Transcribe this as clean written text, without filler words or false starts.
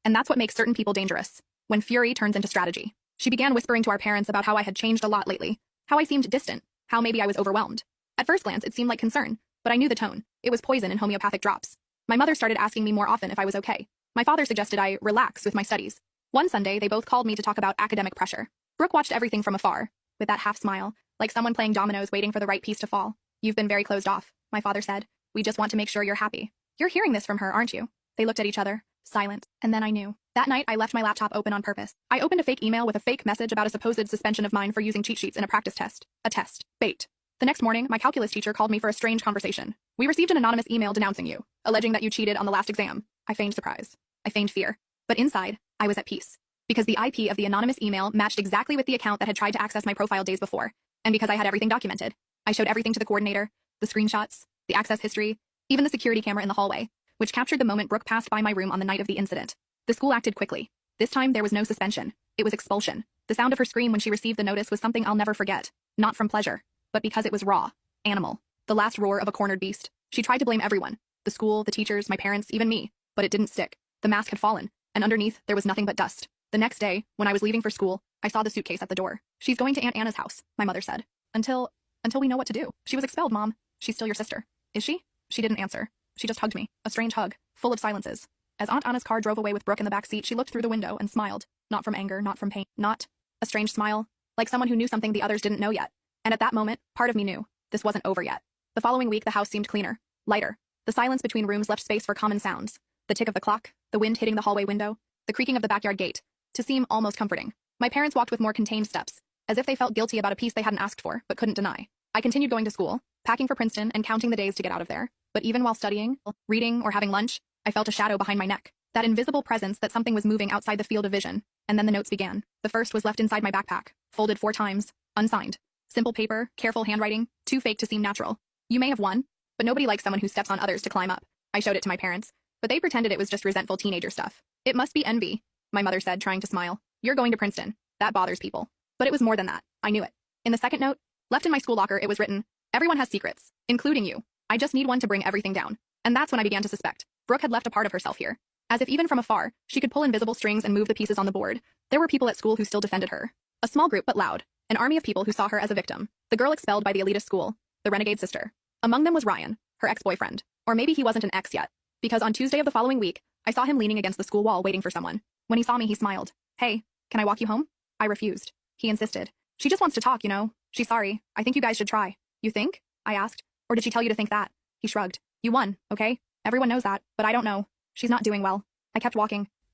And that's what makes certain people dangerous. When fury turns into strategy. She began whispering to our parents about how I had changed a lot lately, how I seemed distant, how maybe I was overwhelmed. At first glance, it seemed like concern, but I knew the tone. It was poison in homeopathic drops. My mother started asking me more often if I was okay. My father suggested I relax with my studies. One Sunday, they both called me to talk about academic pressure. Brooke watched everything from afar, with that half smile, like someone playing dominoes waiting for the right piece to fall. You've been very closed off, my father said. We just want to make sure you're happy. You're hearing this from her, aren't you? They looked at each other, silent, and then I knew. That night, I left my laptop open on purpose. I opened a fake email with a fake message about a supposed suspension of mine for using cheat sheets in a practice test. A test. Bait. The next morning, my calculus teacher called me for a strange conversation. We received an anonymous email denouncing you, alleging that you cheated on the last exam. I feigned surprise. I feigned fear. But inside, I was at peace. Because the IP of the anonymous email matched exactly with the account that had tried to access my profile days before. And because I had everything documented. I showed everything to the coordinator, the screenshots, the access history, even the security camera in the hallway, which captured the moment Brooke passed by my room on the night of the incident. The school acted quickly. This time, there was no suspension. It was expulsion. The sound of her scream when she received the notice was something I'll never forget. Not from pleasure, but because it was raw. Animal. The last roar of a cornered beast. She tried to blame everyone. The school, the teachers, my parents, even me. But it didn't stick. The mask had fallen, and underneath, there was nothing but dust. The next day, when I was leaving for school, I saw the suitcase at the door. She's going to Aunt Anna's house, my mother said. Until we know what to do. She was expelled, Mom. She's still your sister. Is she? She didn't answer. She just hugged me. A strange hug, full of silences. As Aunt Anna's car drove away with Brooke in the back seat, she looked through the window and smiled. Not from anger, not from pain. Not a strange smile, like someone who knew something the others didn't know yet. And at that moment, part of me knew this wasn't over yet. The following week, the house seemed cleaner, lighter. The silence between rooms left space for common sounds. The tick of the clock, the wind hitting the hallway window, the creaking of the backyard gate, to seem almost comforting. My parents walked with more contained steps, as if they felt guilty about a piece they hadn't asked for, but couldn't deny. I continued going to school, packing for Princeton and counting the days to get out of there. But even while studying, reading, or having lunch, I felt a shadow behind my neck. That invisible presence that something was moving outside the field of vision. And then the notes began. The first was left inside my backpack, folded 4 times, unsigned. Simple paper, careful handwriting, too fake to seem natural. You may have won, but nobody likes someone who steps on others to climb up. I showed it to my parents, but they pretended it was just resentful teenager stuff. It must be envy, my mother said, trying to smile. You're going to Princeton. That bothers people. But it was more than that. I knew it. In the second note, left in my school locker, it was written, everyone has secrets, including you. I just need one to bring everything down. And that's when I began to suspect. Brooke had left a part of herself here. As if even from afar, she could pull invisible strings and move the pieces on the board. There were people at school who still defended her. A small group but loud. An army of people who saw her as a victim. The girl expelled by the elitist school. The renegade sister. Among them was Ryan, her ex-boyfriend. Or maybe he wasn't an ex yet. Because on Tuesday of the following week, I saw him leaning against the school wall waiting for someone. When he saw me, he smiled. Hey, can I walk you home? I refused. He insisted. She just wants to talk, you know. She's sorry. I think you guys should try. You think? I asked. Or did she tell you to think that? He shrugged. You won, okay? Everyone knows that, but I don't know. She's not doing well. I kept walking,